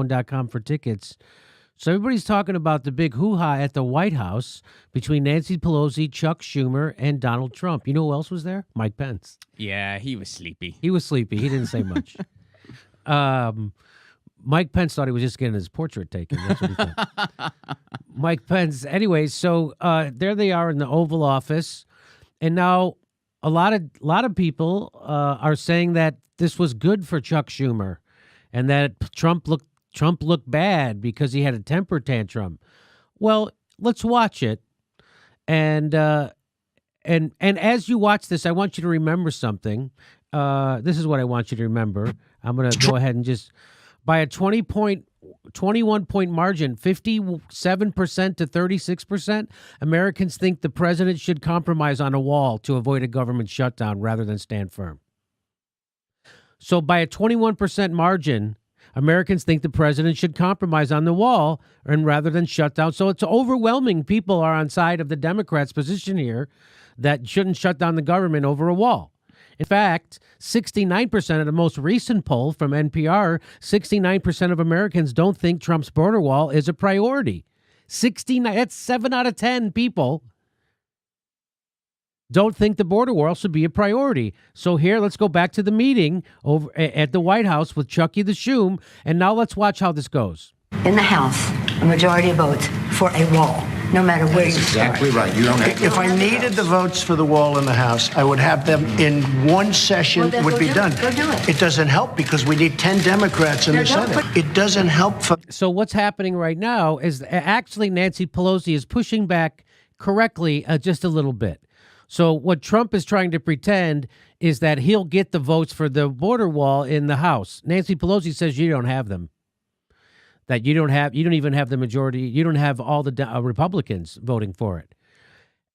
com for tickets. So everybody's talking about the big hoo-ha at the White House between Nancy Pelosi, Chuck Schumer, and Donald Trump. You know who else was there? Mike Pence. Yeah, he was sleepy. He was sleepy. He didn't say much. Mike Pence thought he was just getting his portrait taken. That's what he thought. Mike Pence. Anyway, so there they are in the Oval Office, and now a lot of people are saying that this was good for Chuck Schumer, and that Trump looked bad because he had a temper tantrum. Well, let's watch it, and as you watch this, I want you to remember something. This is what I want you to remember. I'm going to go ahead and just, by a 21-point margin, 57% to 36%, Americans think the president should compromise on a wall to avoid a government shutdown rather than stand firm. So by a 21% margin, Americans think the president should compromise on the wall and rather than shut down. So it's overwhelming. People are on side of the Democrats' position here that shouldn't shut down the government over a wall. In fact, 69% of the most recent poll from NPR, 69% of Americans don't think Trump's border wall is a priority. 69, that's 7 out of 10 people don't think the border wall should be a priority. So here, let's go back to the meeting over at the White House with Chucky the Shoom, and now let's watch how this goes. In the House, a majority of votes for a wall, no matter where you start. Exactly right. You don't have If I needed the votes for the wall in the House, I would have them in one session. Well, then would go be do done. it. Go do it. It doesn't help because we need 10 Democrats in the Senate. It doesn't help for. So what's happening right now is actually Nancy Pelosi is pushing back correctly just a little bit. So what Trump is trying to pretend is that he'll get the votes for the border wall in the House. Nancy Pelosi says you don't have them. That you don't even have the majority. You don't have all the Republicans voting for it.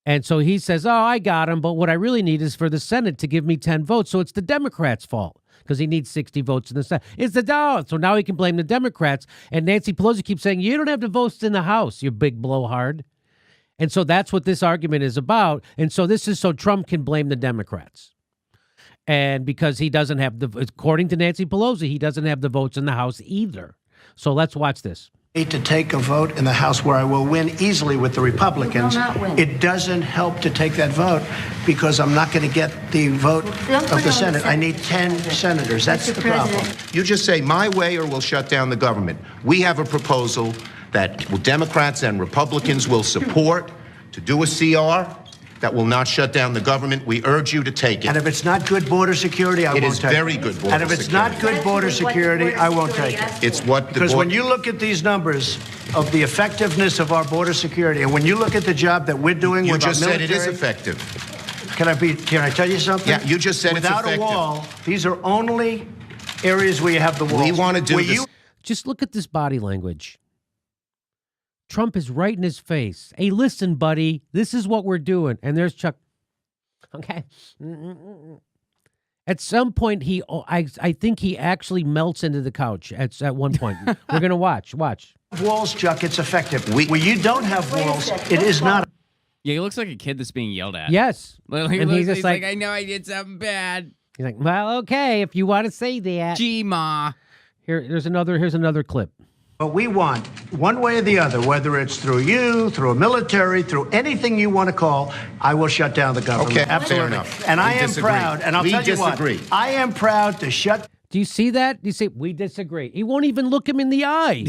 And so he says, oh, I got him. But what I really need is for the Senate to give me 10 votes. So it's the Democrats' fault because he needs 60 votes in the Senate. It's the Dow. So now he can blame the Democrats. And Nancy Pelosi keeps saying, you don't have the votes in the House, you big blowhard. And so that's what this argument is about. And so this is so Trump can blame the Democrats. And because he doesn't have according to Nancy Pelosi, he doesn't have the votes in the House either. So let's watch this. To take a vote in the House where I will win easily with the Republicans. You will not win. It doesn't help to take that vote because I'm not going to get the vote Don't put of it the on Senate. the I need 10 senators. That's Mr. the problem. President. You just say my way or we'll shut down the government. We have a proposal that Democrats and Republicans will support to do a CR that will not shut down the government. We urge you to take it. And if it's not good border security, I It won't is take it. very good border And if it's not security. good border security, I won't take it. It's what the Because board- when you look at these numbers of the effectiveness of our border security, and when you look at the job that we're doing you with our just said military, it is effective. Can I tell you something? Yeah, you just said it's without effective. a wall, these are only areas where you have the walls. We want to do Where this. you- Just look at this body language. Trump is right in his face. Hey, listen, buddy, this is what we're doing. And there's Chuck. Okay. At some point, I think he actually melts into the couch at one point. We're going to watch. walls, Chuck, it's effective. Where you don't have walls, it is not. Yeah, he looks like a kid that's being yelled at. Yes. Like, And he's just he's like, I know I did something bad. he's like, well, okay, if you want to say that. Gee, Ma. Here's another clip. But we want, one way or the other, whether it's through you, through a military, through anything you want to call, I will shut down the government. Okay, Absolutely. fair enough. And I We am disagree. proud, and I'll We tell you disagree. what, I am proud to shut. Do you see that? You say, we disagree. He won't even look him in the eye.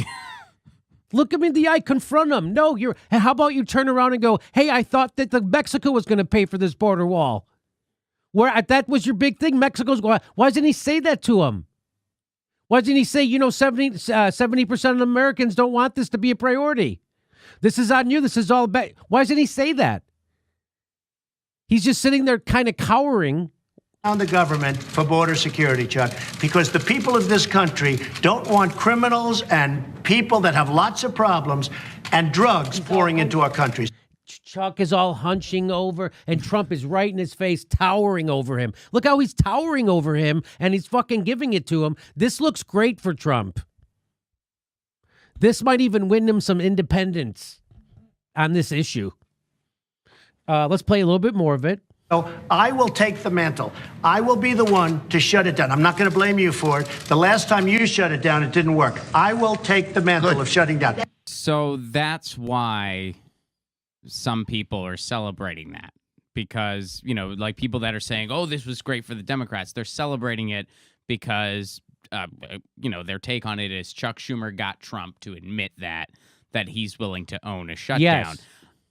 Look him in the eye, confront him. No, how about you turn around and go, hey, I thought that Mexico was going to pay for this border wall. That was your big thing. Mexico's going, why doesn't he say that to him? Why doesn't he say, 70% of Americans don't want this to be a priority? This is on you. This is all about. Why doesn't he say that? He's just sitting there kind of cowering. On the government for border security, Chuck, because the people of this country don't want criminals and people that have lots of problems and drugs pouring into our country. Chuck is all hunching over, and Trump is right in his face, towering over him. Look how he's towering over him, and he's fucking giving it to him. This looks great for Trump. This might even win him some independence on this issue. Let's play a little bit more of it. So I will take the mantle. I will be the one to shut it down. I'm not going to blame you for it. The last time you shut it down, it didn't work. I will take the mantle of shutting down. So that's why some people are celebrating that. Because, you know, like people that are saying, oh, this was great for the Democrats, they're celebrating it because, you know, their take on it is Chuck Schumer got Trump to admit that he's willing to own a shutdown. Yes.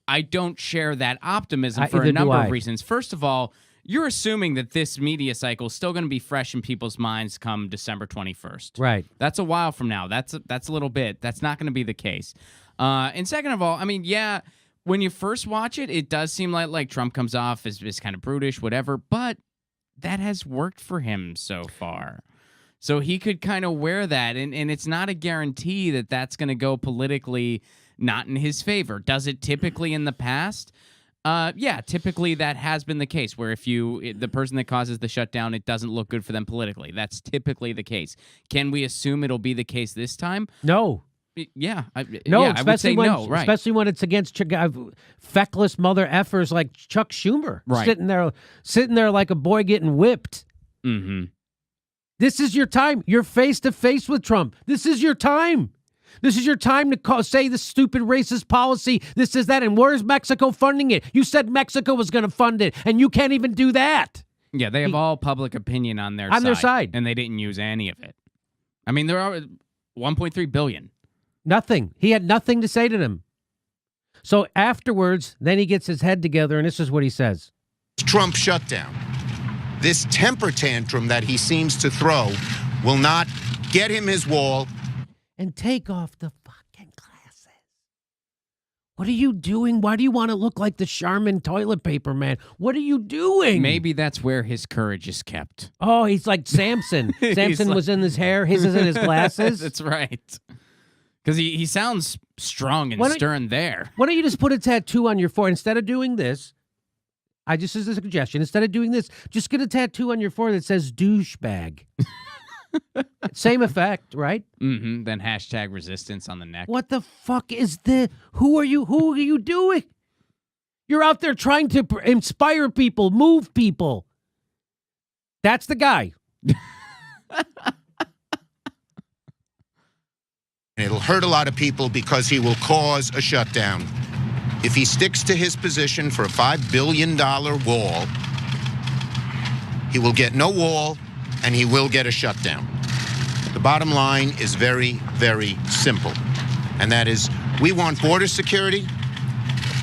I don't share that optimism for a number of reasons. First of all, you're assuming that this media cycle is still going to be fresh in people's minds come December 21st. Right. That's a while from now. That's a little bit. That's not going to be the case. And second of all, I mean, yeah, when you first watch it, it does seem like Trump comes off as kind of brutish, whatever, but that has worked for him so far. So he could kind of wear that, and it's not a guarantee that that's going to go politically not in his favor. Does it typically in the past? Yeah, typically that has been the case, where if the person that causes the shutdown, it doesn't look good for them politically. That's typically the case. Can we assume it'll be the case this time? No. Yeah. No, I would say no, right. Especially when it's against feckless mother effers like Chuck Schumer. Right. Sitting there like a boy getting whipped. Mm-hmm. This is your time. You're face to face with Trump. This is your time. This is your time to say the stupid racist policy. This is that. And where's Mexico funding it? You said Mexico was going to fund it, and you can't even do that. Yeah, they have all public opinion on their side. And they didn't use any of it. I mean, there are $1.3 billion. Nothing. He had nothing to say to them. So afterwards, then he gets his head together, and this is what he says. Trump shutdown. This temper tantrum that he seems to throw will not get him his wall. And take off the fucking glasses. What are you doing? Why do you want to look like the Charmin toilet paper man? What are you doing? Maybe that's where his courage is kept. Oh, he's like Samson. Samson was in his hair. His is in his glasses. That's right. Because he sounds strong and stern there. Why don't you just put a tattoo on your forehead? Instead of doing this, as a suggestion, instead of doing this, just get a tattoo on your forehead that says douchebag. Same effect, right? Mm-hmm. Then hashtag resistance on the neck. What the fuck is this? Who are you doing? You're out there trying to inspire people, move people. That's the guy. It'll hurt a lot of people because he will cause a shutdown. If he sticks to his position for a $5 billion wall, he will get no wall and he will get a shutdown. The bottom line is very, very simple. And that is, we want border security.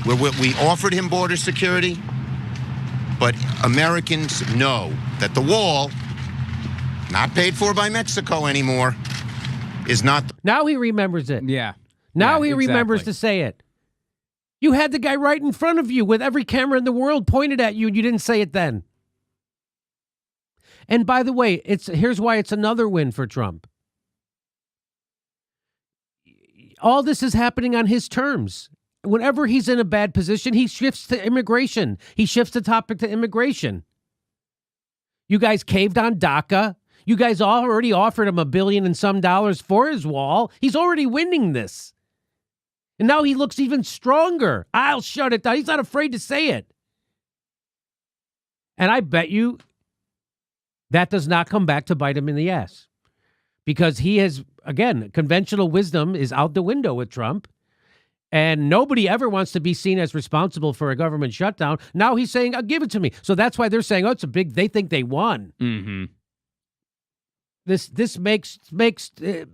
We offered him border security. But Americans know that the wall, not paid for by Mexico anymore, is not. Now he remembers it. Yeah. Now he remembers to say it. You had the guy right in front of you with every camera in the world pointed at you, and you didn't say it then. And by the way, here's why it's another win for Trump. All this is happening on his terms. Whenever he's in a bad position, he shifts to immigration. He shifts the topic to immigration. You guys caved on DACA. You guys already offered him $1 billion and some dollars for his wall. He's already winning this. And now he looks even stronger. I'll shut it down. He's not afraid to say it. And I bet you that does not come back to bite him in the ass. Because he has, again, conventional wisdom is out the window with Trump. And nobody ever wants to be seen as responsible for a government shutdown. Now he's saying, give it to me. So that's why they're saying, oh, they think they won. Mm-hmm. This makes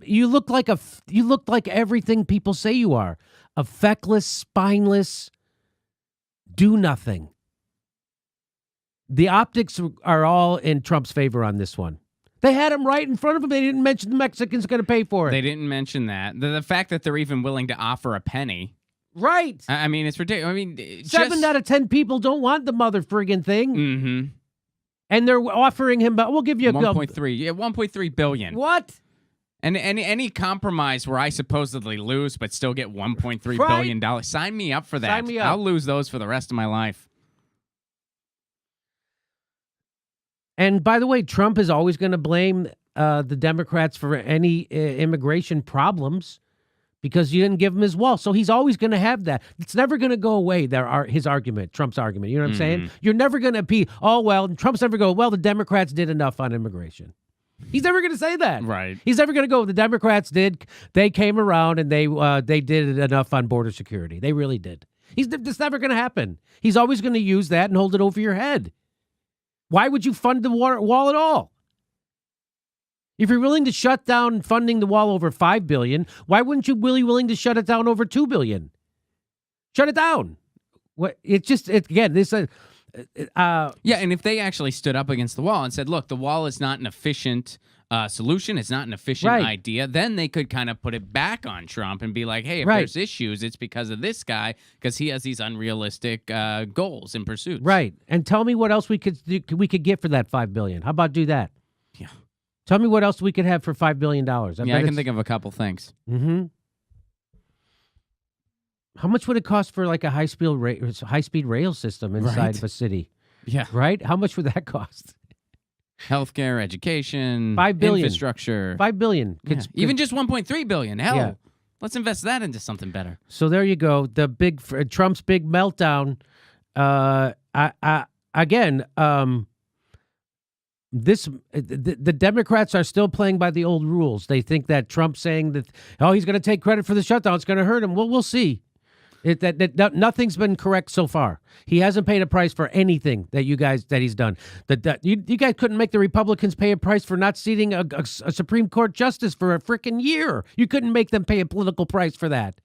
you look like everything people say you are. A feckless, spineless, do nothing. The optics are all in Trump's favor on this one. They had him right in front of him. They didn't mention the Mexicans going to pay for it. They didn't mention that. The fact that they're even willing to offer a penny. Right. I mean, it's ridiculous. I mean, 7 out of 10 people don't want the mother friggin' thing. Mm-hmm. And they're offering him, but we'll give you a 1.3. Yeah, 1.3 billion. What? And any compromise where I supposedly lose but still get $1.3 billion dollars. Sign me up for that. Sign me up. I'll lose those for the rest of my life. And by the way, Trump is always going to blame the Democrats for any immigration problems because you didn't give him his wall. So he's always going to have that. It's never going to go away. His argument, Trump's argument. You know what I'm saying? You're never going to be, oh, well, Trump's never go, well, the Democrats did enough on immigration. He's never going to say that. Right. He's never going to go, the Democrats did. They came around and they did enough on border security. They really did. That's never going to happen. He's always going to use that and hold it over your head. Why would you fund the wall at all? If you're willing to shut down funding the wall over $5 billion, why wouldn't you be willing to shut it down over $2 billion? Shut it down. Again, this. Yeah, and if they actually stood up against the wall and said, look, the wall is not an efficient solution, it's not an efficient idea, then they could kind of put it back on Trump and be like, hey, if there's issues, it's because of this guy, because he has these unrealistic goals and pursuits. Right. And tell me what else we could get for that $5 billion. How about do that? Yeah. Tell me what else we could have for $5 billion. I can think of a couple things. Mm-hmm. How much would it cost for like a high-speed rail system inside of a city? Yeah. Right? How much would that cost? Healthcare, education, $5 billion. Infrastructure. $5 billion. Even just $1.3 billion. Hell, Yeah. let's invest that into something better. So there you go. The Trump's big meltdown. The Democrats are still playing by the old rules. They think that Trump saying that, oh, he's going to take credit for the shutdown, it's going to hurt him. Well, we'll see. Nothing's been correct so far. He hasn't paid a price for anything that he's done. You guys couldn't make the Republicans pay a price for not seating a Supreme Court justice for a freaking year. You couldn't make them pay a political price for that.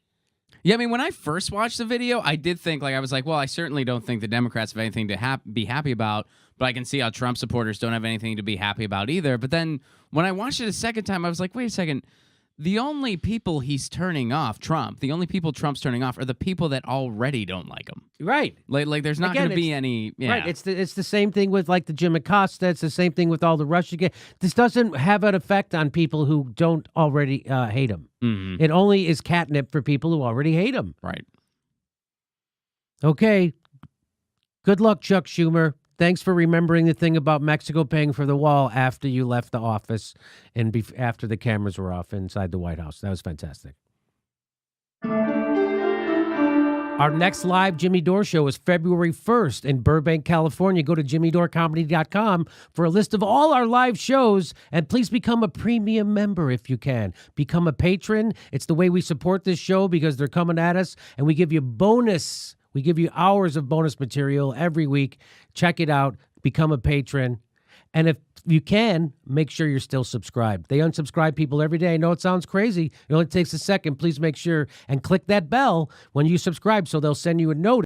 Yeah, I mean, when I first watched the video, I did think, I was like, well, I certainly don't think the Democrats have anything to be happy about, but I can see how Trump supporters don't have anything to be happy about either. But then when I watched it a second time, I was like, wait a second. The only people he's turning off, the only people Trump's turning off are the people that already don't like him. Right. Like there's not going to be any... Yeah. Right. It's the same thing with like the Jim Acosta. It's the same thing with all the Russian... This doesn't have an effect on people who don't already hate him. Mm-hmm. It only is catnip for people who already hate him. Right. Okay. Good luck, Chuck Schumer. Thanks for remembering the thing about Mexico paying for the wall after you left the office and after the cameras were off inside the White House. That was fantastic. Our next live Jimmy Dore show is February 1st in Burbank, California. Go to jimmydorecomedy.com for a list of all our live shows, and please become a premium member if you can. Become a patron. It's the way we support this show because they're coming at us, and we give you bonus. We give you hours of bonus material every week. Check it out. Become a patron. And if you can, make sure you're still subscribed. They unsubscribe people every day. I know it sounds crazy. It only takes a second. Please make sure and click that bell when you subscribe so they'll send you a notice.